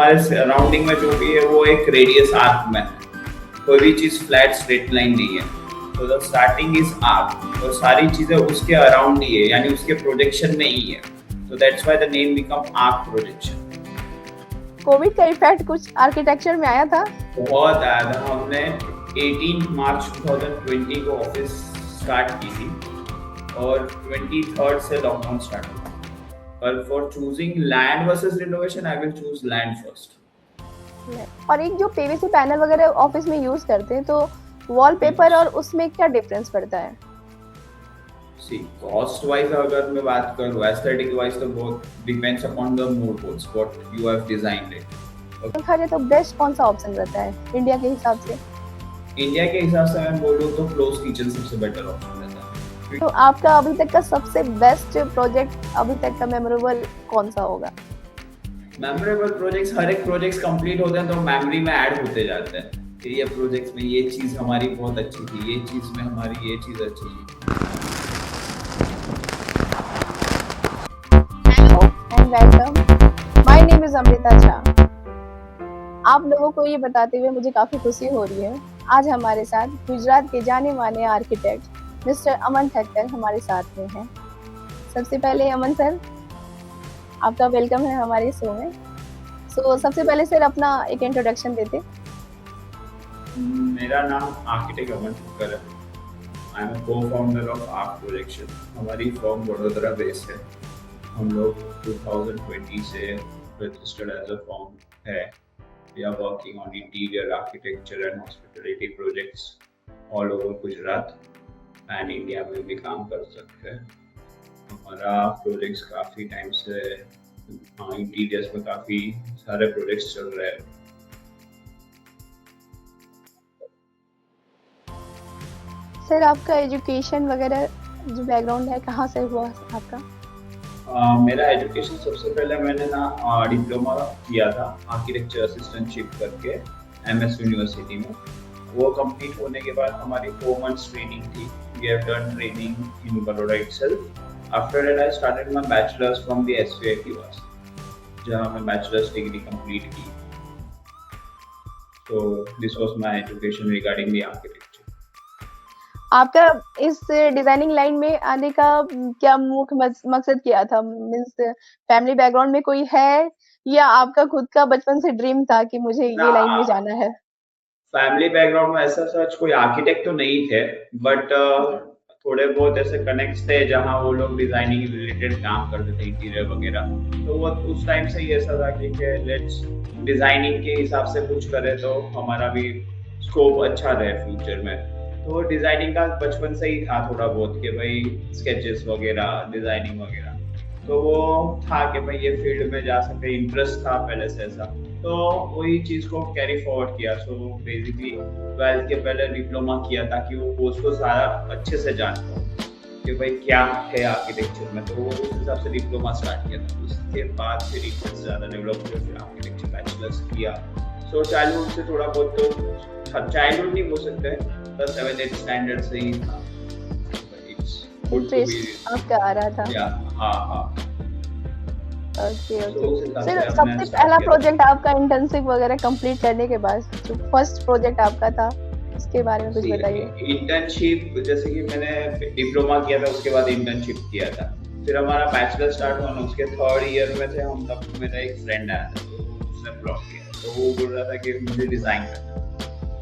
हमारे सराउंडिंग में जो भी है वो एक रेडियस आर्क में है, कोई भी चीज फ्लैट स्ट्रेट लाइन नहीं है। तो द स्टार्टिंग इज आर्क, तो सारी चीजें उसके अराउंड ही है, यानी उसके प्रोजेक्शन में ही है। तो that's why the name become arc projection. Covid का इफेक्ट कुछ आर्किटेक्चर में आया था? बहुत आया था। हमने 18 मार्च 2020 को ऑफिस स्टार्ट की थी और 23rd से लॉकडाउन स्टार्ट हुआ। पर for choosing land versus renovation I will choose land first. और एक जो पीवीसी पैनल वगैरह ऑफिस में यूज करते हैं, तो वॉलपेपर और उसमें क्या डिफरेंस पड़ता है? सी कॉस्ट वाइज अगर मैं बात करूँ, एस्थेटिक वाइज तो बहुत depends upon the mood boards what you have designed it. तो खैर तो बेस्ट कौन सा ऑप्शन रहता है इंडिया के हिसाब से? इंडिया के हिसाब से मैं बोलूँ तो क्लोज किचन सबसे बेटर ऑप्शन रहता है। तो आपका अभी तक का सबसे बेस्ट प्रोजेक्ट, अभी तक का मेमोरेबल कौन सा होगा? मेमोरेबल प्रोजेक्ट्स, हर एक प्रोजेक्ट्स कंप्लीट होते हैं तो मेमोरी में ऐड होते जाते हैं कि ये प्रोजेक्ट्स में ये चीज हमारी बहुत अच्छी थी, ये चीज में हमारी ये चीज अच्छी थी। Hello and welcome, my name is Amrita Jha. आप लोगों को ये बताते हुए मुझे काफी खुशी हो रही है, आज हमारे साथ गुजरात के जाने माने आर्किटेक्ट मिस्टर अमन ठक्कर हमारे साथ में हैं। सबसे पहले अमन सर, आपका वेलकम है हमारे शो में। सबसे पहले सर अपना एक इंट्रोडक्शन देते। मेरा नाम आर्किटेक्ट अमन ठक्कर है। I am co founder of Arc Projection. हमारी फर्म वडोदरा बेस्ड है। हम लोग 2020 से रजिस्टर्ड एज अ फर्म है। We are working on interior architecture and hospitality projects all over Gujarat and India में भी काम कर सकते हैं। हमारा प्रोजेक्ट्स काफ़ी टाइम से इंटीरियर्स में काफ़ी सारे प्रोजेक्ट्स चल रहे हैं। सर आपका एजुकेशन वगैरह जो बैकग्राउंड है कहाँ से हुआ आपका? मेरा एजुकेशन सबसे पहले मैंने ना डिप्लोमा किया था आर्किटेक्चर असिस्टेंटशिप करके एमएस यूनिवर्सिटी में। वो कंप्लीट होने के बाद हमारी 4 months ट्रेनिंग थी। We have done training in Baroda itself. After that I started my bachelors from the SVIT वास, जहाँ मैं बैचलर्स डिग्री कंप्लीट की। तो this was my education regarding the architecture. आपका इस डिजाइनिंग लाइन में आने का क्या मुख्य मकसद क्या था? मीन्स फैमिली बैकग्राउंड में कोई है या आपका खुद का बचपन से ड्रीम था कि मुझे ये लाइन में जाना है? फैमिली बैकग्राउंड में ऐसा सच कोई आर्किटेक्ट तो नहीं थे, बट थोड़े बहुत ऐसे कनेक्ट्स थे जहाँ वो लोग डिजाइनिंग रिलेटेड काम करते थे, इंटीरियर वगैरह। तो वो उस टाइम से ही ऐसा था कि लेट्स डिजाइनिंग के हिसाब से कुछ करें तो हमारा भी स्कोप अच्छा रहे फ्यूचर में। तो डिजाइनिंग का बचपन से ही था थोड़ा बहुत कि भाई स्केचेस वगैरह, डिजाइनिंग वगैरह। तो वो था कि भाई ये फील्ड में जा सके, इंटरेस्ट था पहले से ऐसा। तो वही चीज को कैरी फॉरवर्ड किया। सो बेसिकली 12th के पहले डिप्लोमा किया ताकि वो कोर्स को सारा अच्छे से जान पाऊँ कि भाई क्या है आर्किटेक्चर में। तो वो उस हिसाब से डिप्लोमा स्टार्ट किया था। उसके बाद फिर इंटरेस्ट ज़्यादा डेवलप हुआ, फिर आर्किटेक्चर बैचलर्स किया। सो चाइल्डहुड से थोड़ा बहुत, तो चाइल्डहुड नहीं बोल सकते, बस 7th-8th स्टैंडर्ड से ही था। इंटरेस्ट आपका आ रहा था? हाँ। ओके। सर सबसे पहला प्रोजेक्ट आपका इंटर्नशिप वगैरह कंप्लीट करने के बाद जो फर्स्ट प्रोजेक्ट आपका था उसके बारे में कुछ बताइए। इंटर्नशिप जैसे कि मैंने डिप्लोमा किया था, उसके बाद इंटर्नशिप किया था। फिर हमारा बैचलर स्टार्ट हुआ, उसके 3rd ईयर में थे हम, तब मेरा एक फ्रेंड आया था, तो उसने ब्लॉग किया। तो वो बोल रहा था कि मुझे डिजाइन करना,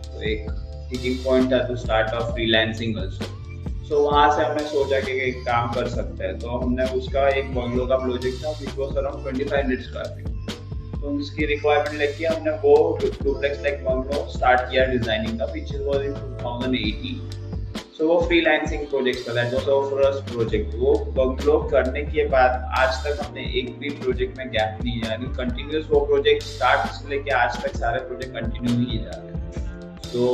तो एक टिकिंग पॉइंट था to start off freelancing also. So वहाँ से हमने सोचा कि एक काम कर सकते हैं। तो हमने उसका एक बंगलो का प्रोजेक्ट था which was around 2500 square feet. तो उसकी रिक्वायरमेंट लेके हमने वो डुप्लेक्स लाइक बंगलो स्टार्ट किया डिजाइनिंग का, विच वाज इन 2018। सो वो फ्रीलांसिंग प्रोजेक्ट था, that was our first project. वो बंगलो करने के बाद आज तक हमने एक भी प्रोजेक्ट में गैप नहीं है, यानी कंटिन्यूअस वो प्रोजेक्ट स्टार्ट से लेके आज तक सारे प्रोजेक्ट कंटिन्यू ही जा रहे हैं। तो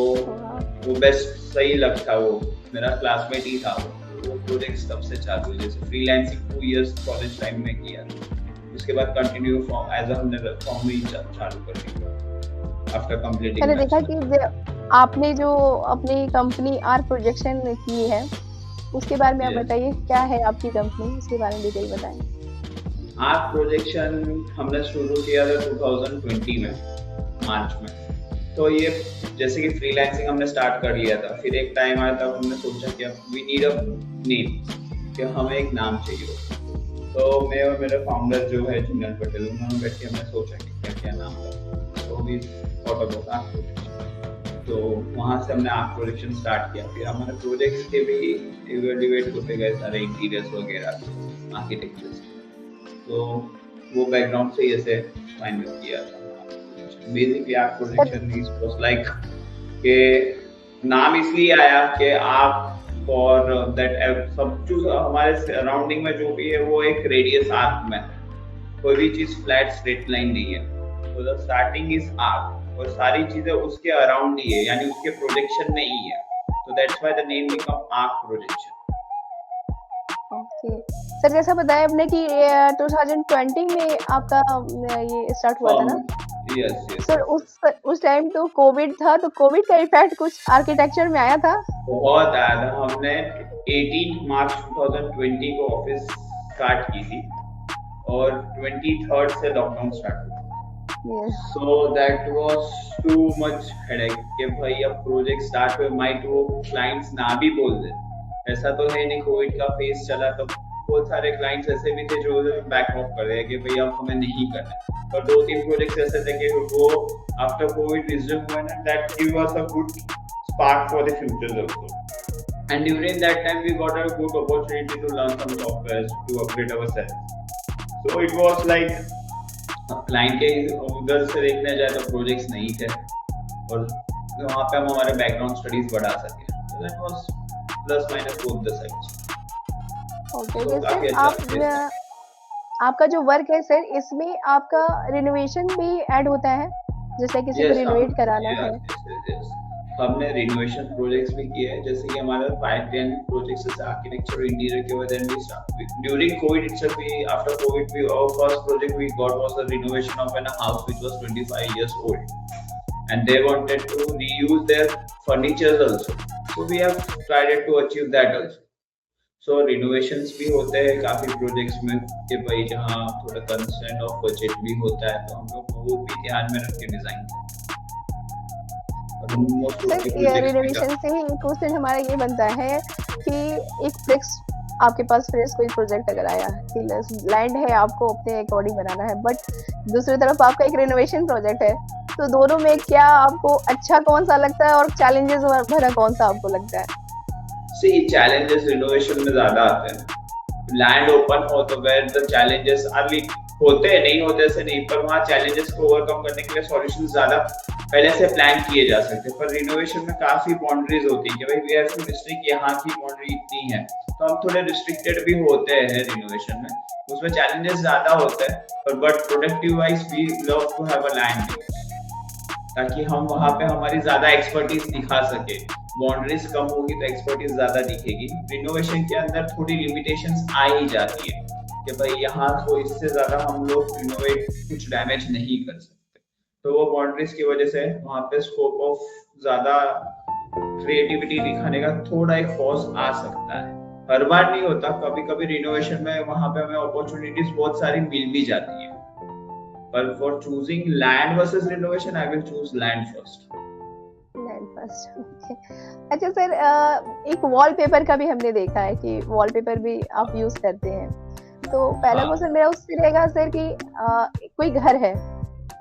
वो बेस्ट सही लगता, वो मेरा क्लासमेट ही था। वो प्रोजेक्ट तब से चालू, जैसे फ्रीलांसिंग 2 years कॉलेज टाइम में किया, उसके बाद कंटिन्यू फॉर्म एज हमने फॉर्म में चालू कर दिया आफ्टर कंप्लीटिंग। मैंने देखा कि आपने जो अपनी कंपनी आर्क प्रोजेक्शन की है उसके बारे में आप बताइए, क्या है आपकी कंपनी, उसके बारे में डिटेल बताएं। आर्क प्रोजेक्शन हमने शुरू किया था 2020 में, मार्च में। तो ये जैसे कि फ्रीलांसिंग हमने स्टार्ट कर लिया था, फिर एक टाइम आया तब हमने सोचा कि वी नीड अ नेम, कि हमें एक नाम चाहिए। तो मैं और मेरे फाउंडर जो है जिंदन पटेल, उन्होंने बैठ के हमने सोचा कि क्या क्या नाम था। तो we thought about Arc Projection. तो वहाँ से हमने आर्क प्रोजेक्शन स्टार्ट किया। फिर हमारे प्रोजेक्ट्स के भी इवेल्युएट होते गए सारे इंटीरियर्स वगैरह, आर्किटेक्चर्स। तो वो बैकग्राउंड से ऐसे फाइनल किया था। Basically arc projection is was like के नाम इसलिए आया कि आर्क फॉर दैट सब कुछ हमारे सराउंडिंग में जो भी है वो एक रेडियस आर्क में, कोई भी चीज फ्लैट स्ट्रेट लाइन नहीं है। तो द स्टार्टिंग इज आर्क और सारी चीजें उसके अराउंड ही है, यानी उसके प्रोजेक्शन में ही है। तो that's why the name become arc projection. Okay sir, जैसा बताया आपने कि 2020 में आपका ये स्टार्ट हुआ था ना? यस सर उस टाइम तो कोविड था, तो कोविड का इफेक्ट कुछ आर्किटेक्चर में आया था? बहुत आया था। हमने 18 मार्च 2020 को ऑफिस स्टार्ट की थी और 23rd से लॉकडाउन स्टार्ट हुआ। So that was too much headache कि भाई अब प्रोजेक्ट स्टार्ट हुए, माइट वो क्लाइंट्स ना भी बोल दे। ऐसा तो है नहीं, कोविड का फेज चला तो बहुत सारे क्लाइंट्स ऐसे भी थे जो बैक ऑफ कर रहे हैं कि भाई अब हमें नहीं करना। और 2-3 प्रोजेक्ट्स ऐसे थे कि वो आफ्टर कोविड रिज्यूम हुए ना, that give us a good spark for the futures also. And during that time we got a good opportunity to learn some software to upgrade ourselves. So it was like client के उधर से देखने जाए तो projects नहीं थे और वहाँ पे हम हमारे बैकग्राउंड स्टडीज बढ़ा सके। So that was plus minus both the sides. Okay sir, आपका जो वर्क है सर, इसमें आपका रिनोवेशन भी ऐड होता है, जैसे किसी को रिनोवेट कराना है? हमने रिनोवेशन प्रोजेक्ट्स भी किए हैं, जैसे कि हमारा 5-10 प्रोजेक्ट्स जैसे आर्किटेक्चर इंटीरियर के वजह से start during Covid itself. We after Covid we our first project we got was the renovation of an house which was 25 years old and they wanted to reuse their furnitures also, so we have tried to achieve that also. So renovations भी होते हैं काफी projects में कि भाई जहाँ थोड़ा constraint of budget भी होता है, तो हम लोग वो भी ध्यान में रख के डिजाइन रिनोवेशन से ही क्वेश्चन हमारा ये बनता है कि एक फिक्स आपके पास फ्रेश कोई प्रोजेक्ट अगर आया कि लैंड है, आपको अपने अकॉर्डिंग बनाना है, बट दूसरी तरफ आपका एक रिनोवेशन प्रोजेक्ट है, तो दोनों में क्या आपको अच्छा कौन सा लगता है और चैलेंजेस भरा कौन सा आपको लगता है? सी चैलेंजेस रिनोवेशन में ज्यादा आते हैं। लैंड ओपन हो तो वेयर द चैलेंजेस आर होते हैं, नहीं होते ऐसे नहीं, पर वहाँ चैलेंजेस को ओवरकम करने के लिए सॉल्यूशन ज्यादा पहले से प्लान किए जा सकते हैं। पर रिनोवेशन में काफी बाउंड्रीज होती है कि भाई वी हैव टू रिस्ट्रिक्ट, यहाँ की बाउंड्री इतनी है, तो हम थोड़े रिस्ट्रिक्टेड भी होते हैं रिनोवेशन में। उसमें चैलेंजेस ज्यादा होते हैं, but productive wise we love to have a land ताकि हम वहाँ पे हमारी ज्यादा एक्सपर्टीज दिखा सके। बाउंड्रीज कम होगी तो एक्सपर्टीज ज्यादा दिखेगी। रिनोवेशन के अंदर थोड़ी लिमिटेशंस आ ही जाती है कि भाई यहाँ तो इससे ज्यादा हम लोग रिनोवेट कुछ डैमेज नहीं कर सकते, तो वो बाउंड्रीज की वजह से वहाँ पे स्कोप ऑफ ज्यादा क्रिएटिविटी दिखाने का थोड़ा एक पॉज आ सकता है। हर बार नहीं होता, कभी कभी रिनोवेशन में वहाँ पे हमें अपॉर्चुनिटीज बहुत सारी मिल भी जाती है, पर for choosing land versus renovation I will choose land first. अच्छा सर, एक वॉलपेपर का भी हमने देखा है कि वॉलपेपर भी आप यूज करते हैं, तो पहला क्वेश्चन मेरा उससे रहेगा सर कि कोई घर है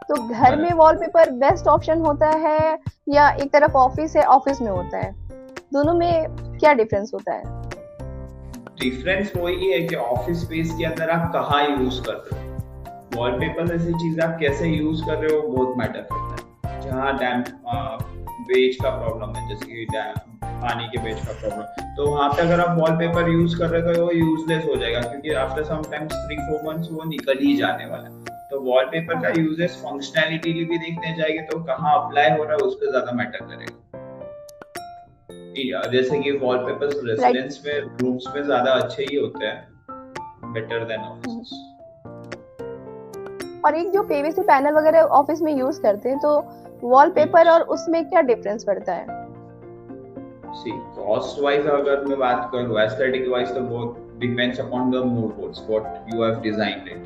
तो घर में वॉलपेपर बेस्ट ऑप्शन होता है या एक तरफ ऑफिस है ऑफिस में होता है, दोनों में क्या डिफरेंस होता है? डिफरेंस वही है कि ऑफिस स्पेस के अंदर आप कहाँ यूज कर रहे हो। वॉलपेपर ऐसी चीज आप कैसे यूज कर रहे हो बहुत मैटर करता है। जहाँ डैम बेज का प्रॉब्लम है, जैसे कि पानी के बेज का प्रॉब्लम, तो वहाँ पे अगर आप वॉलपेपर यूज कर रहे हो तो वो यूजलेस हो जाएगा, क्योंकि आफ्टर सम टाइम्स 3-4 मंथ्स वो निकल ही जाने वाला है। तो वॉलपेपर का यूजेस फंक्शनैलिटी भी देखने जाएंगे तो कहाँ अप्लाई हो रहा है उस पर ज्यादा मैटर करेगा। जैसे कि वॉलपेपर्स रेसिडेंस में रूम्स में ज्यादा अच्छे ही होते हैं, बेटर देन ऑफिस। और एक जो पीवीसी पैनल वगैरह ऑफिस में यूज करते हैं, तो वॉलपेपर और उसमें क्या डिफरेंस पड़ता है? सी कॉस्ट वाइज अगर मैं बात करूं, एस्थेटिक वाइज तो बहुत depends upon the mood boards what you have designed it.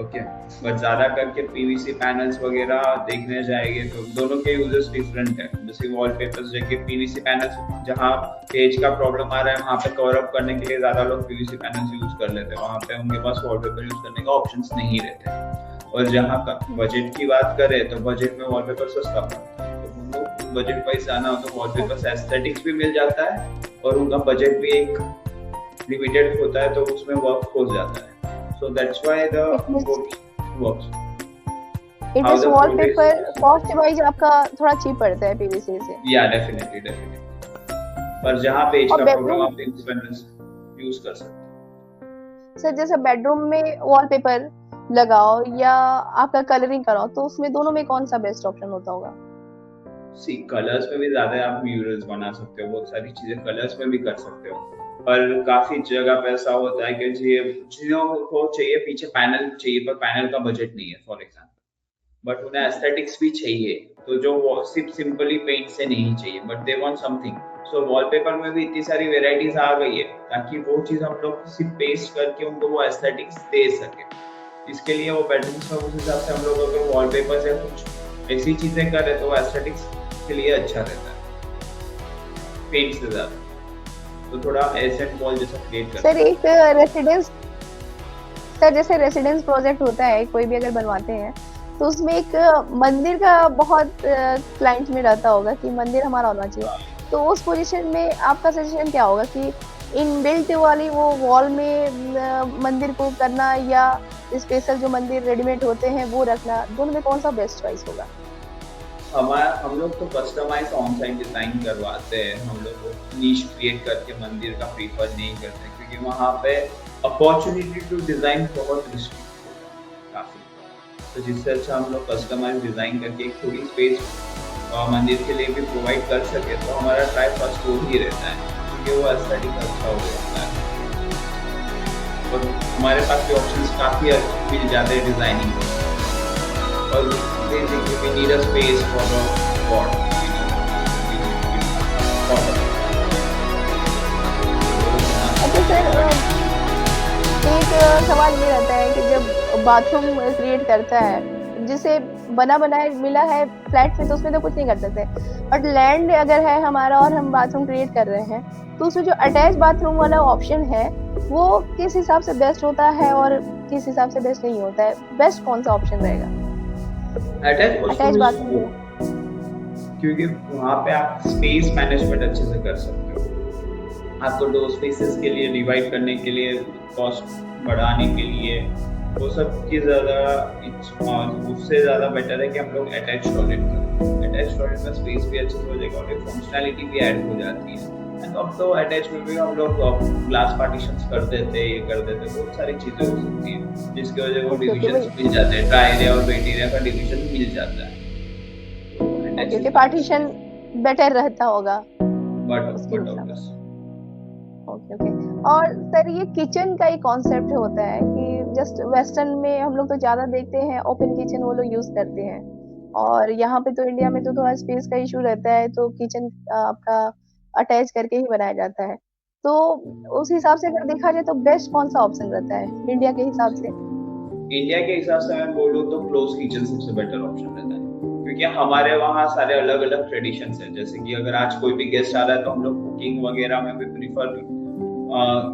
Okay. But ज्यादा करके पीवीसी पैनल्स वगैरह देखने जाएंगे तो दोनों के यूजेस डिफरेंट है। जैसे वॉलपेपर्स जैसे पीवीसी पैनल्स, जहाँ पेज का प्रॉब्लम आ रहा है वहाँ पे कवर अप करने के लिए ज्यादा लोग पीवीसी पैनल्स यूज कर लेते हैं, वहाँ पे उनके पास वॉलपेपर यूज करने का ऑप्शंस नहीं रहते। और जहाँ का बजट की बात करें तो बजट में वॉलपेपर सस्ता पड़ता है, तो उनको बजट वाइज जाना हो तो वॉलपेपर से एस्थेटिक्स भी मिल जाता है और उनका बजट भी एक लिमिटेड होता है, तो उसमें वर्क हो जाता है। So that's why the works. It is wallpaper cost wise आपका थोड़ा cheap पड़ता है PVC से। Yeah, definitely. पर जहाँ पेज का प्रॉब्लम आप इंडिपेंडेंस यूज कर सकते हैं। सर जैसे बेडरूम में वॉलपेपर लगाओ या आपका कलरिंग कराओ, तो उसमें दोनों में कौन सा बेस्ट ऑप्शन होता होगा? सी कलर्स में भी ज्यादा आप म्यूरल्स बना सकते हो, बहुत सारी चीजें कलर्स में भी कर सकते हो, पर काफी जगह पे ऐसा होता है कि चीजों को चाहिए पीछे पैनल चाहिए, पर पैनल का बजट नहीं है फॉर एग्जांपल, बट उन्हें एस्थेटिक्स भी चाहिए, तो जो वो सिर्फ सिंपली पेंट से नहीं चाहिए, but they want something. So wallpaper में भी इतनी सारी वेराइटीज आ गई है ताकि वो चीज हम लोग सिर्फ पेस्ट करके उनको वो एस्थेटिक्स दे सके। इसके लिए वो बेडरूम्स में उस हिसाब से हम लोग अगर वॉलपेपर से कुछ ऐसी चीजें करें तो एस्थेटिक्स के लिए अच्छा रहता है पेंट से ज्यादा, तो थोड़ा एसेट वॉल जैसा क्रिएट कर। सर एक रेसिडेंस, सर जैसे रेसिडेंस प्रोजेक्ट होता है कोई भी अगर बनवाते हैं तो उसमें एक मंदिर का बहुत क्लाइंट में रहता होगा कि मंदिर हमारा होना चाहिए, तो उस पोजीशन में आपका सजेशन क्या होगा कि इनबिल्ट वाली वो वॉल में मंदिर को करना या स्पेशल जो मंदिर रेडीमेड होते हैं वो रखना, दोनों में कौन सा बेस्ट चॉइस होगा? हम लोग तो कस्टमाइज ऑन साइट डिजाइन करवाते हैं, हम लोग नीश क्रिएट करके मंदिर का प्रीफर नहीं करते क्योंकि वहाँ पे अपॉर्चुनिटी टू डिजाइन बहुत रिस्ट्रिक्ट होता है काफी, तो जिससे अच्छा हम लोग कस्टमाइज डिजाइन करके एक थोड़ी स्पेस मंदिर के लिए भी प्रोवाइड कर सके, तो हमारा ट्राई फर्स्ट वो ही रहता है क्योंकि वो एस्थेटिक अच्छा हो जाता है और हमारे पास भी ऑप्शंस काफी मिल जाते हैं डिजाइनिंग, और basically we need a space for the pot, अच्छा सर एक सवाल ये रहता है कि जब बाथरूम क्रिएट करता है, जिसे बना बनाया मिला है फ्लैट में तो उसमें तो कुछ नहीं कर सकते, बट लैंड अगर है हमारा और हम बाथरूम क्रिएट कर रहे हैं तो उसमें जो अटैच बाथरूम वाला ऑप्शन है वो किस हिसाब से बेस्ट होता है और किस हिसाब से बेस्ट नहीं होता है, बेस्ट कौन सा ऑप्शन रहेगा? अटैच बाथरूम, क्योंकि वहाँ पे आप स्पेस मैनेजमेंट अच्छे से कर सकते हो। आपको दो स्पेसेस के लिए डिवाइड करने के लिए, कॉस्ट बढ़ाने के लिए, वो सब की ज़्यादा उससे ज़्यादा बेटर है कि हम लोग अटैच टॉयलेट करें। अटैच टॉयलेट में स्पेस भी अच्छे से हो जाएगा और एक फंक्शनैलिटी भी ऐड हो जाती है। एंड अब तो अटैच में भी हम लोग ग्लास पार्टीशंस कर देते, ये कर देते, बहुत सारी चीज़ें हो सकती है जिसकी वजह वो डिविजन्स मिल जाते हैं, ड्राई एरिया और वेट एरिया का डिवीजन मिल जाता है, क्योंकि पार्टीशन बेटर रहता होगा। But okay. और सर ये किचन का एक कॉन्सेप्ट होता है कि जस्ट वेस्टर्न में हम लोग तो ज्यादा देखते हैं ओपन किचन वो लोग यूज करते हैं, और यहाँ पे तो इंडिया में तो थोड़ा स्पेस का इशू रहता है, तो किचन आपका अटैच करके ही बनाया जाता है, तो उस हिसाब से अगर देखा जाए तो बेस्ट कौन सा ऑप्शन रहता है इंडिया के हिसाब से? इंडिया के हिसाब से मैं बोलूँ तो क्लोज किचन सबसे बेटर ऑप्शन रहता है, क्योंकि हमारे वहाँ सारे अलग अलग ट्रेडिशंस हैं। जैसे कि अगर आज कोई भी गेस्ट आ रहा है तो हम लोग कुकिंग वगैरह में भी प्रीफर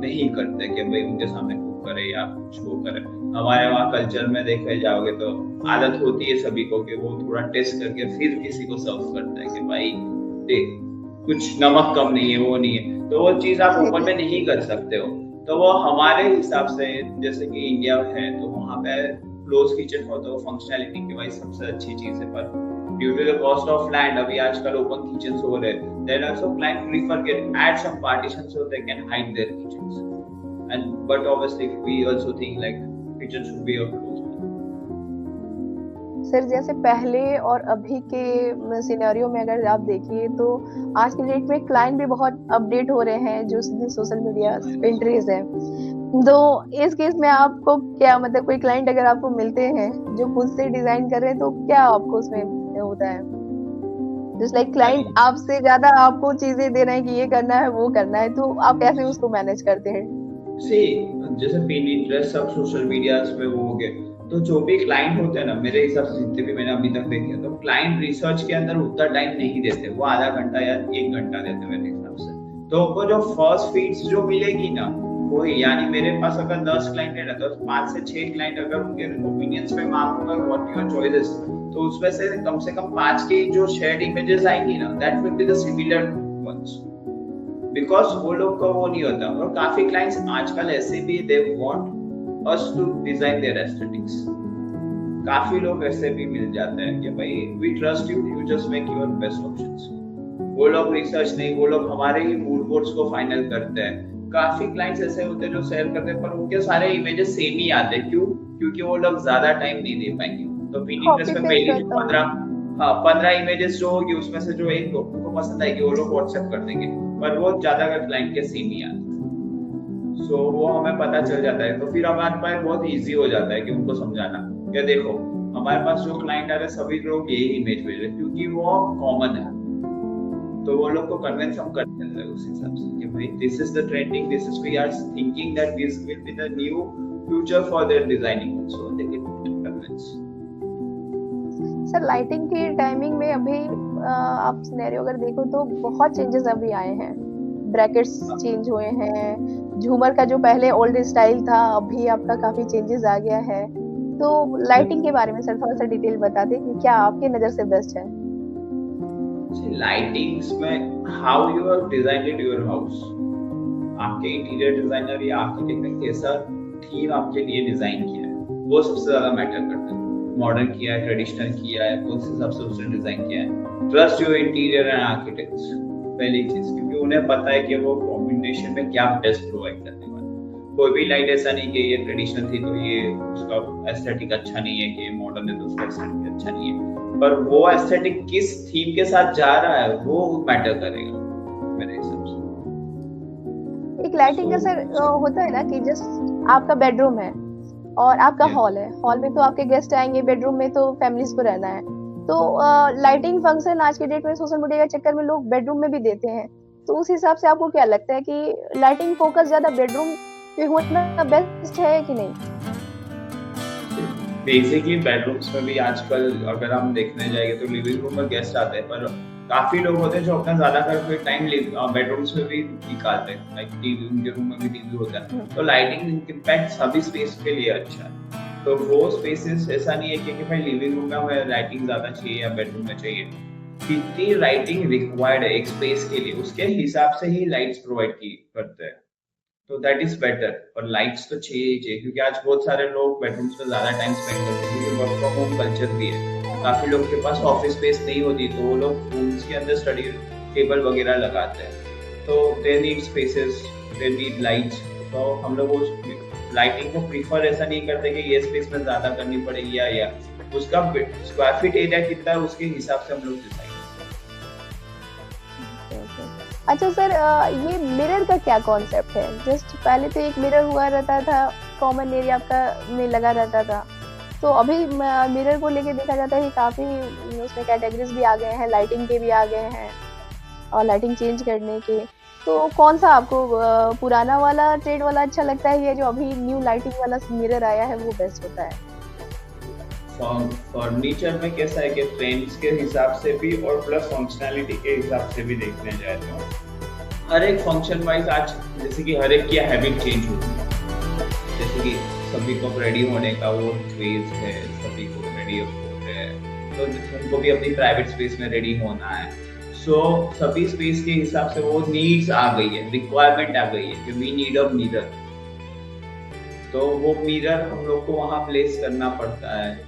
नहीं करते कि भाई उनके सामने कुक करे या कुछ वो करे। हमारे वहाँ कल्चर में देखे जाओगे तो आदत होती है सभी को कि वो थोड़ा टेस्ट करके फिर किसी को सर्व करता है कि भाई देख कुछ नमक कम नहीं है, वो नहीं है, तो वो चीज आप ओपन में नहीं कर सकते हो। तो वो हमारे हिसाब से जैसे कि इंडिया है तो वहाँ पे क्लोज किचन हो तो फंक्शनैलिटी की वाइज सबसे अच्छी चीज है, पर due to the cost of land अभी आजकल ओपन किचन्स हो रहे हैं, देन आल्सो क्लाइंट प्रीफर के add some partitions so they can hide their kitchens, and but obviously we also think like kitchen should be a closed one. Sir जैसे पहले और अभी के सिनेरियो में अगर आप देखिए तो आज के डेट में क्लाइंट भी बहुत अपडेट हो रहे हैं जो सोशल मीडिया पिंटरेस्ट है, तो इस केस में आपको क्या मतलब कोई क्लाइंट अगर आपको मिलते हैं जो खुद से डिजाइन कर रहे हैं तो क्या आपको उसमें होता है? जस्ट लाइक क्लाइंट आपसे ज्यादा आपको चीजें दे रहे हैं कि ये करना है वो करना है, तो आप कैसे उसको मैनेज करते हैं? जैसे Pinterest सब सोशल मीडिया में वो हो गए, तो जो भी क्लाइंट होते हैं ना, मेरे हिसाब से जितने भी मैंने अभी तक देखे, तो क्लाइंट रिसर्च के अंदर उतना टाइम नहीं देते, वो आधा घंटा या 1 घंटा देते मेरे हिसाब से। तो वो जो फर्स्ट फीड्स जो मिलेगी ना, वो यानी मेरे पास अगर 10 क्लाइंट है ना, तो 5 से 6 क्लाइंट अगर उनके ओपिनियंस में मांगूंगा व्हाट योर चॉइसेस, तो उसमें से कम 5 की जो शेयर्ड इमेजेस आएंगी ना, that will be the similar ones, because वो लोग का वो नहीं होता। और काफी क्लाइंट्स आजकल ऐसे भी they want us to design their aesthetics। काफी लोग ऐसे भी मिल जाते हैं कि भाई we trust you, you just make your best options। वो लोग रिसर्च नहीं, वो लोग हमारे ही मूड बोर्ड्स को फाइनल करते हैं। काफी क्लाइंट्स ऐसे होते हैं जो शेयर करते हैं, पर उनके सारे इमेजेस सेम ही आते हैं। क्यों? क्योंकि वो लोग ज्यादा टाइम नहीं दे पाएंगे। तो Pinterest में पहले 15 इमेजेस जो होगी, उसमें से जो एक उनको पसंद आएगी वो लोग व्हाट्सएप कर देंगे, पर वो ज्यादातर क्लाइंट के सेम ही आते हैं। सो वो हमें पता चल जाता है, तो फिर हमारे पास बहुत इजी हो जाता है कि उनको समझाना कि देखो हमारे पास जो क्लाइंट आ रहे सभी लोग यही इमेज भेज रहे, क्योंकि वो कॉमन है। तो वो लोग को कन्विंस हम कर देते हैं उस हिसाब से कि भाई this is the trending, this is we are thinking that this will be the new future for their designing, so they can convince. Sir lighting की टाइमिंग में अभी आप सिनेरियो अगर देखो तो बहुत चेंजेस अभी आए हैं, ब्रैकेट्स चेंज हुए हैं, झूमर का जो पहले ओल्ड स्टाइल था अभी आपका काफी चेंजेस आ गया है। तो लाइटिंग के बारे में सर थोड़ा सा डिटेल बता दें कि क्या आपके नजर से बेस्ट है? लाइटिंग्स में how you have designed your house, आपके इंटीरियर डिजाइनर या आर्किटेक्ट ने कैसा थीम आपके लिए डिजाइन किया है, वो सबसे ज्यादा मैटर करता है। मॉडर्न किया है, ट्रेडिशनल किया है, कौन से हिसाब से उसने डिजाइन किया है। Trust your interior and architects, पहली चीज, क्योंकि उन्हें पता है कि वो कॉम्बिनेशन में क्या बेस्ट प्रोवाइड करने वाला। कोई भी लाइट ऐसा नहीं कि ये ट्रेडिशनल थी तो ये उसका एस्थेटिक अच्छा नहीं है, कि ये मॉडर्न है तो उसका एस्थेटिक अच्छा नहीं है, पर वो एस्थेटिक किस थीम के साथ जा रहा है वो मैटर करेगा मेरे हिसाब से। एक लाइटिंग का सर होता है ना कि जस्ट आपका बेडरूम है और आपका हॉल है, हॉल में तो आपके गेस्ट आएंगे, बेडरूम में तो फैमिलीज को रहना है। तो लाइटिंग फंक्शन आज के डेट में सोशल मीडिया के चक्कर में लोग बेडरूम में भी देते हैं। तो उस हिसाब से आपको क्या लगता है कि लाइटिंग फोकस ज्यादा बेडरूम पे होना बेस्ट है कि नहीं? बेसिकली बेडरूम्स में भी आजकल अगर हम देखने जाएंगे तो लिविंग रूम में गेस्ट आते हैं, पर काफी लोग होते हैं जो अपना ज्यादातर टाइम बेडरूम्स में भी निकालते हैं। लाइक टीवी, उनके रूम में भी टीवी होता है, तो लाइटिंग इम्पैक्ट सभी स्पेस के लिए अच्छा है। तो वो स्पेसेस ऐसा नहीं है कि भाई लिविंग रूम में हमें लाइटिंग ज्यादा चाहिए या बेडरूम में चाहिए। कितनी लाइटिंग रिक्वायर्ड है एक स्पेस के लिए, उसके हिसाब से ही लाइट्स प्रोवाइड करते हैं, तो दैट इज बेटर। और लाइट्स तो चाहिए, क्योंकि आज बहुत सारे लोग बेडरूम्स में ज्यादा टाइम स्पेंड करते हैं, क्योंकि वर्क फ्रॉम होम कल्चर भी है। काफी लोग के पास ऑफिस स्पेस नहीं होती, तो वो लोग रूम्स के अंदर स्टडी टेबल वगैरह लगाते हैं, तो they need spaces, they need lights. तो हम लोग उस लाइटिंग को प्रीफर ऐसा नहीं करते कि ये स्पेस में ज्यादा करनी पड़ेगी या उसका स्क्वायर फीट एरिया कितना है उसके हिसाब से हम लोग डिसाइड करते हैं। अच्छा सर, ये मिरर का क्या कॉन्सेप्ट है? जस्ट पहले तो एक मिरर हुआ रहता था, कॉमन एरिया आपका में लगा रहता था, तो अभी मिरर को लेके देखा जाता है कि काफी उसमें कैटेगरीज भी आ गए हैं, लाइटिंग के भी आ गए हैं और लाइटिंग चेंज करने के। तो कौन सा आपको पुराना वाला ट्रेड वाला अच्छा लगता है या जो अभी न्यू लाइटिंग वाला मिरर आया है वो बेस्ट होता है? फर्नीचर में कैसा है कि ट्रेंड्स के हिसाब से भी और प्लस फंक्शनैलिटी के हिसाब से भी देखने जाए तो हर एक फंक्शन वाइज आज जैसे कि हर एक की हैबिट चेंज होती है। जैसे कि सभी को रेडी होने का वो क्रेज है, सभी को रेडी होते हैं, तो उनको भी अपनी प्राइवेट स्पेस में रेडी होना है। सो सभी स्पेस के हिसाब से वो नीड्स आ गई है, रिक्वायरमेंट आ गई है कि वी नीड अ मिरर, तो वो मिरर हम लोग को वहाँ प्लेस करना पड़ता है।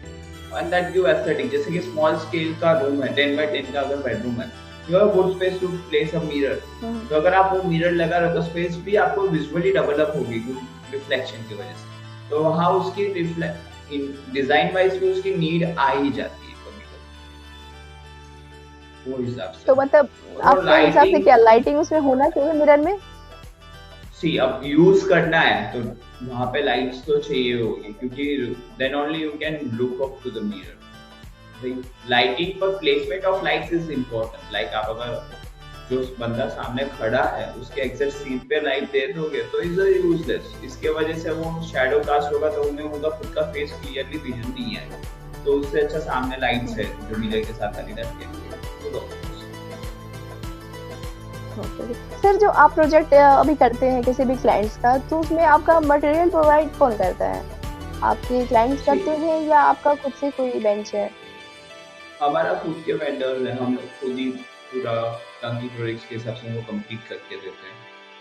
And that give aesthetic, जैसे कि स्मॉल स्केल का रूम है, 10 by 10 का अगर बेडरूम है, you have good space to place a mirror। तो अगर आप वो मिरर लगा रहे हो तो स्पेस भी आपको विजुअली डेवलप होगी गुड रिफ्लेक्शन की वजह से, तो वहाँ उसकी डिजाइन वाइज भी उसकी नीड आ ही जाती है कभी कभी वो हिसाब से। तो मतलब आपके हिसाब से क्या लाइटिंग उसमें होना चाहिए मिरर में? सी अब यूज करना है तो वहाँ पे लाइट्स तो चाहिए होगी, क्योंकि then only you can look up to the mirror. Lighting पर placement of lights is important. Like आप अगर जो बंदा सामने खड़ा है उसके एग्जैक्ट सीन पे लाइट दे दोगे तो इज यूजलेस। इसके वजह से वो शैडो कास्ट होगा तो उन्हें उनका खुद का फेस क्लियरली विजन नहीं है, तो उससे अच्छा सामने लाइट्स है जो मिरर के साथ आगे रख के तो सर जो आप प्रोजेक्ट अभी करते हैं किसी भी क्लाइंट्स का, तो उसमें आपका मटेरियल प्रोवाइड कौन करता है? आपके क्लाइंट्स करते हैं या आपका खुद से कोई बेंच है? हमारा खुद के वेंडर्स हैं, हम लोग खुद ही पूरा टंकी प्रोडक्ट्स के हिसाब से वो कंप्लीट करके देते हैं,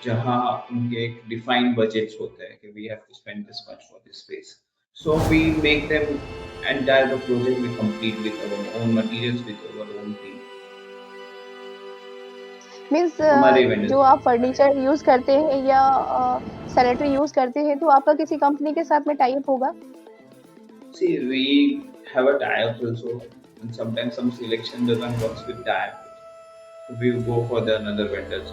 जहाँ उनके एक डिफाइंड बजट्स होते हैं कि we have to spend this much for this space, so we make them entire the project we complete with our own materials with our own team. Means हमारे वेंडर्स जो आप फर्नीचर यूज करते हैं या sanitary use करते हैं तो आपका किसी कंपनी के साथ में टाई अप होगा? see we have a tie-up also, and sometimes some selection doesn't works with tie-up, so we go for the another vendors।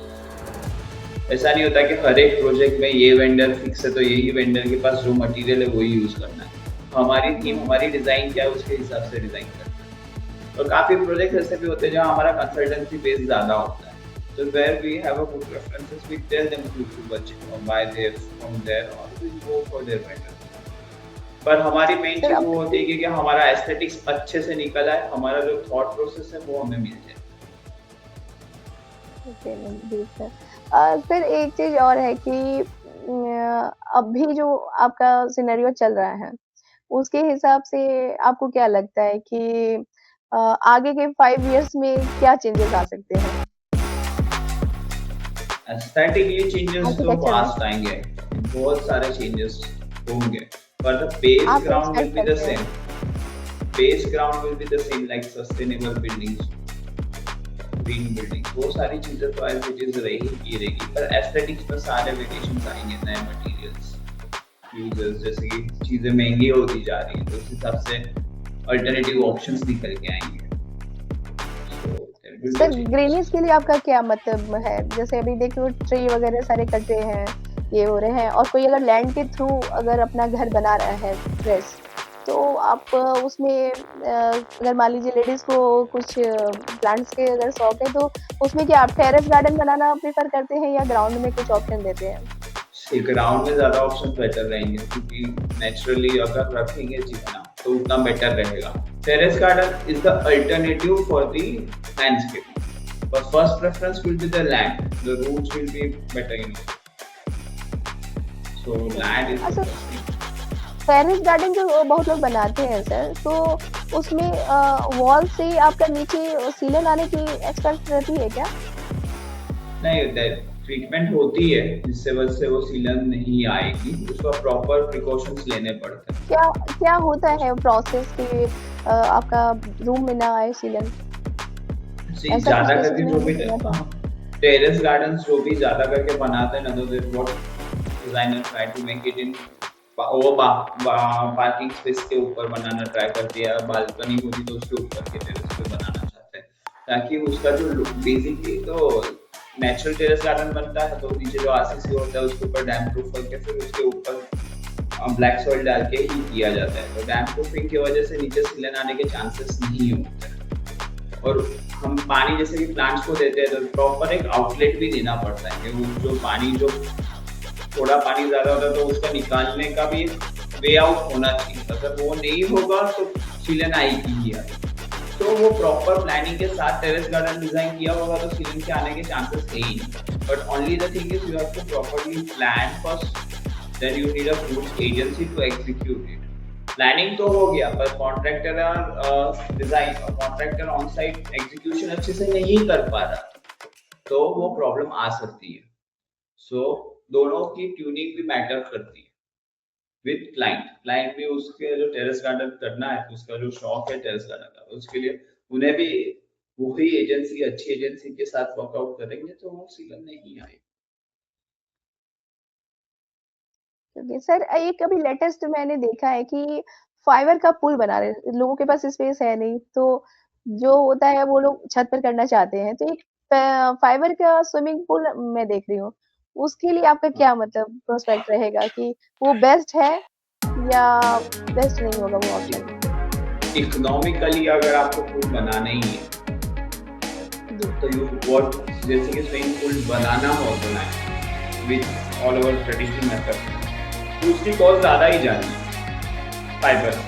ऐसा नहीं होता कि हर एक प्रोजेक्ट में ये वेंडर फिक्स है तो यही वेंडर के पास जो मटेरियल है वही यूज करना है। हमारी थीम, हमारी डिजाइन क्या है उसके हिसाब से डिजाइन करना है। और काफी प्रोजेक्ट ऐसे भी होते हैं जहाँ हमारा कंसल्टेंसी बेस ज्यादा होता है, so where we have a good references we tell them to budget or buy their from there or we go for their vendor। पर हमारी मेन चीज वो होती है कि हमारा एस्थेटिक्स अच्छे से निकल आए, हमारा जो थॉट प्रोसेस है वो हमें मिल जाए। सर एक चीज और है कि अभी जो आपका सिनेरियो चल रहा है उसके हिसाब से आपको क्या लगता है कि आगे के 5 इयर्स में क्या चेंजेस आ सकते हैं? एस्थेटिकली चेंजेस तो फास्ट आएंगे, बहुत सारे चेंजेस होंगे, पर the base ground will be the same. Base ground will be the same like sustainable buildings, green building, वो सारी चीजें तो एज इट इज रहेगी, पर एस्थेटिक्स में सारे वेरिएशंस आएंगे, नए मटेरियल्स यूजर्स, जैसे कि चीजें महंगी होती जा रही है तो उस हिसाब से अल्टरनेटिव ऑप्शंस निकल के आएंगे। सर ग्रीनेज के लिए आपका क्या मतलब है? जैसे अभी देखो ट्री वगैरह सारे कट रहे हैं, ये हो रहे हैं, और कोई अगर लैंड के थ्रू अगर अपना घर बना रहा है फ्रेश, तो आप उसमें अगर मान लीजिए लेडीज को कुछ प्लांट्स के अगर शौक है तो उसमें क्या आप टेरेस गार्डन बनाना प्रेफर करते हैं या ग्राउंड में कुछ ऑप्शन देते हैं? ग्राउंड में ज्यादा ऑप्शन बेटर रहेंगे, क्योंकि नेचुरली अगर रखेंगे जितना तो उतना बेटर रहेगा। Terrace garden is the alternative for the landscaping, but first preference will be the land, the roots will be better, you know, so land is the first thing। Terrace garden जो बहुत लोग बनाते हैं sir, तो उसमें wall से आपका नीचे सीलन आने की एक्सपेक्ट रहती है क्या? नहीं, ट्रीटमेंट होती है जिससे वजह से वो सीलन नहीं आएगी, उसका प्रॉपर प्रिकॉशंस लेने पड़ते हैं। क्या क्या होता है प्रोसेस कि आपका रूम में ना आए सीलन? ज्यादा करके जो भी टेरेस गार्डन्स जो भी ज्यादा करके बनाते हैं ना, तो what designer try to make it in parking space के ऊपर बनाना ट्राई करती है, बालकनी होती तो उसके ऊपर के टेरेस पे बनाना चाहते हैं, ताकि उसका जो बेसिकली तो नेचुरल टेरेस गार्डन बनता है तो नीचे जो आरसीसी होता है उसके ऊपर डैम प्रूफ करके फिर उसके ऊपर ब्लैक सॉइल डाल के ही किया जाता है, तो डैम प्रूफिंग की वजह से नीचे सीलन आने के चांसेस नहीं होते हैं। और हम पानी जैसे कि प्लांट्स को देते हैं तो प्रॉपर एक आउटलेट भी देना पड़ता है कि वो जो पानी, जो थोड़ा पानी ज्यादा होता है तो उसका निकालने का भी वे आउट होना चाहिए, अगर वो नहीं होगा तो सीलन आएगी ही आएगी। तो वो प्रॉपर प्लानिंग के साथ टेरेस गार्डन डिजाइन किया होगा तो सीलन के आने के चांसेस है ही नहीं, but only the thing is you have to properly plan first, then you need a good agency to execute it. Planning तो हो गया पर कॉन्ट्रैक्टर और डिजाइन और कॉन्ट्रैक्टर ऑन साइट एग्जीक्यूशन अच्छे से नहीं कर पा रहा तो वो प्रॉब्लम आ सकती है। सो दोनों की ट्यूनिंग भी मैटर करती है विद क्लाइंट। क्लाइंट भी उसके जो टेरेस गार्डन करना है, उसका जो शौक है टेरेस गार्डन का, उसके लिए उन्हें भी वही एजेंसी, अच्छी एजेंसी के साथ वर्कआउट करेंगे तो वो सीलन नहीं आएगी। सर एक अभी लेटेस्ट मैंने देखा है कि फाइबर का पुल बना रहे हैं, लोगों के पास स्पेस है नहीं, तो जो होता है वो लोग छत पर करना चाहते हैं, तो एक फाइबर का स्विमिंग पूल मैं देख रही हूँ, उसके लिए आपका क्या मतलब प्रोस्पेक्ट रहेगा कि वो बेस्ट है या बेस्ट नहीं होगा वो ऑप्शन? इकोनॉमिकली अगर आपको पूल बनाना ही है जी। तो यू व्हाट जैसे कि स्विमिंग पूल बनाना हो तो ना with all over traditional method, तो उसकी कॉस्ट ज़्यादा ही जानी है फाइबर हुँ,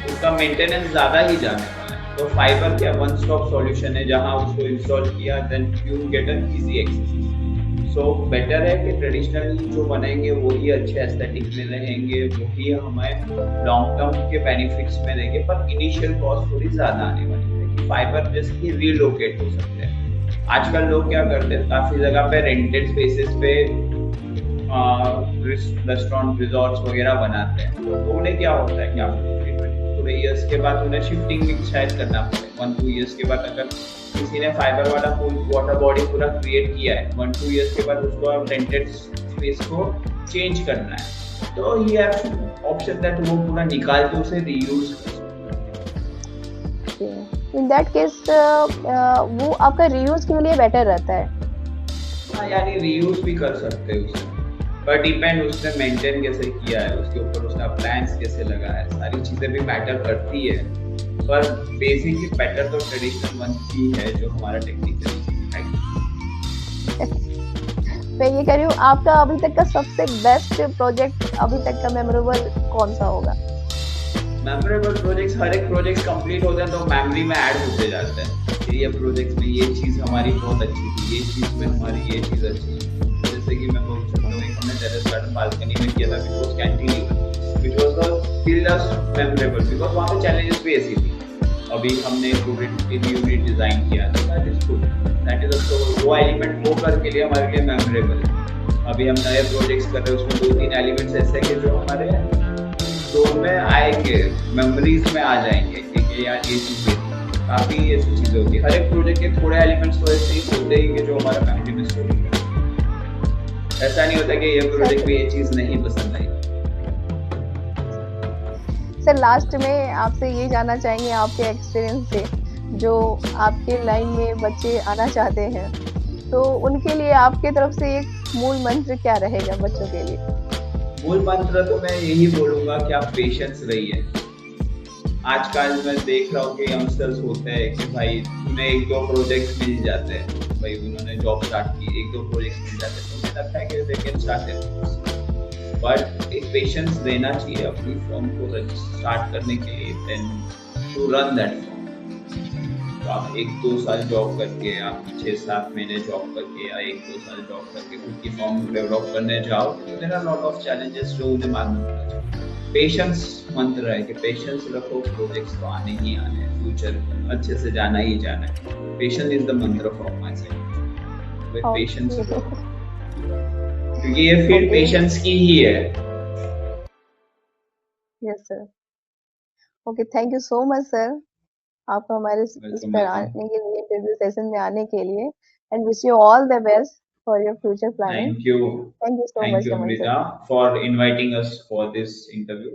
से, उसका मेंटेनेंस ज़्यादा ही जाने वाला है। तो फाइबर क्या वन स्टॉप सॉल्यूशन है, जहाँ उसको इंस्टॉल किया then you get an easy access. So better है कि ट्रेडिशनली जो बनेंगे वही अच्छे एस्थेटिक में रहेंगे, वही हमें लॉन्ग टर्म के बेनिफिट्स में देंगे, पर इनिशियल कॉस्ट थोड़ी ज़्यादा आने वाली है कि फाइबर जैसे कि रीलोकेट हो सकते हैं। आजकल लोग क्या करते हैं, काफ़ी जगह पे रेंटेड स्पेसेस पे रेस्टोरेंट रिजॉर्ट्स वगैरह बनाते हैं, तो उन्हें क्या होता है कि आफ्टर थोड़े ईयर्स के बाद उन्हें शिफ्टिंग भी शायद करना पड़े। 1-2 ईयर्स के बाद अगर किसी ने फाइबर वाला पूल वाटर बॉडी पूरा क्रिएट किया है, 1-2 ईयर्स के बाद उसको रेंटेड स्पेस को चेंज करना है, तो ये ऑप्शन दैट वो पूरा निकाल के उसे रीयूज कर ओके। इन दैट केस वो आपका रीयूज़ के लिए बेटर रहता है। सकते। हाँ, यानी रीयूज भी कर सकते हैं उसे, पर डिपेंड उसने मेंटेन कैसे किया है, उसके ऊपर उसका प्लान्स कैसे लगा है, सारी चीजें भी मैटर करती है। पर बेसिकली बेटर तो ट्रेडिशनल वन ही है जो हमारा टेक्निकल है। मैं ये कह रही हूँ आपका अभी तक का सबसे बेस्ट प्रोजेक्ट अभी तक का मेमोरेबल कौन-सा होगा? मेमोरेबल प्रोजेक्ट्स, हर एक प्रोजेक्ट कंप्लीट होते हैं तो मेमोरी में ऐड होते जाते हैं कि ये प्रोजेक्ट में ये चीज़ हमारी बहुत अच्छी थी, ये चीज़ में हमारी ये चीज़ अच्छी थी। जैसे कि मैं बोल सकता हूँ, एक हमने टेरेस गार्डन बालकनी में किया था, which was cantilever, which was the still memorable because वहाँ पे चैलेंजेस भी ऐसी थी। अभी हमने यूनिट डिजाइन किया था, that is good, that is also वो एलिमेंट वो करके लिए हमारे लिए मेमोरेबल है। अभी हम नए प्रोजेक्ट्स कर रहे हैं, उसमें 2-3 एलिमेंट्स ऐसे हैं कि जो हमारे जोन में आएंगे, मेमोरीज में आ जाएंगे कि यार ये चीज़ काफ़ी ऐसी चीज़ें होती है। हर एक प्रोजेक्ट के थोड़े एलिमेंट्स तो ऐसे ही होते ही कि जो हमारा मेमोरी में स्टोर होता है। ऐसा नहीं होता कि ये सर प्रोजेक्ट में ये चीज़ नहीं पसंद आई। सर लास्ट में आपसे ये जानना चाहेंगे आपके एक्सपीरियंस से, जो आपके लाइन में बच्चे आना चाहते हैं, तो उनके लिए आपके तरफ से एक मूल मंत्र क्या रहेगा बच्चों के लिए? मूल मंत्र तो मैं यही बोलूंगा कि आप पेशेंस रहिए। आजकल मैं देख रहा हूँ कि यंगस्टर्स होते हैं कि भाई उन्हें 1-2 प्रोजेक्ट्स मिल जाते हैं, भाई उन्होंने जॉब स्टार्ट की, 1-2 प्रोजेक्ट्स मिल जाते हैं, तो मुझे लगता है कि दे कैन स्टार्ट, बट एक पेशेंस देना चाहिए अपनी फॉर्म को स्टार्ट करने के लिए, then to run that farm. तो आप 1-2 साल जॉब करके, आप 6-7 महीने जॉब करके या 1-2 साल जॉब करके खुद की फॉर्म डेवलप करने जाओ, तो there are lot of challenges जो उन्हें मालूम होना चाहिए। पेशेंस मंत्र है कि पेशेंस रखो, प्रोजेक्ट्स तो आने ही आने हैं, फ्यूचर अच्छे से जाना ही जाना है। पेशेंस इज द मंत्र from my side, with patience okay, रहो, क्योंकि ये फील्ड ओके, पेशेंस की ही है। Yes sir. Okay, thank you so much sir, आपको हमारे इस वेलकम पर वेलकम। आने के लिए, इंटरव्यू सेशन में आने के लिए, and wish you all the best for your future planning. Thank you, thank you so thank much you Raman Amrita sir. For inviting us for this interview.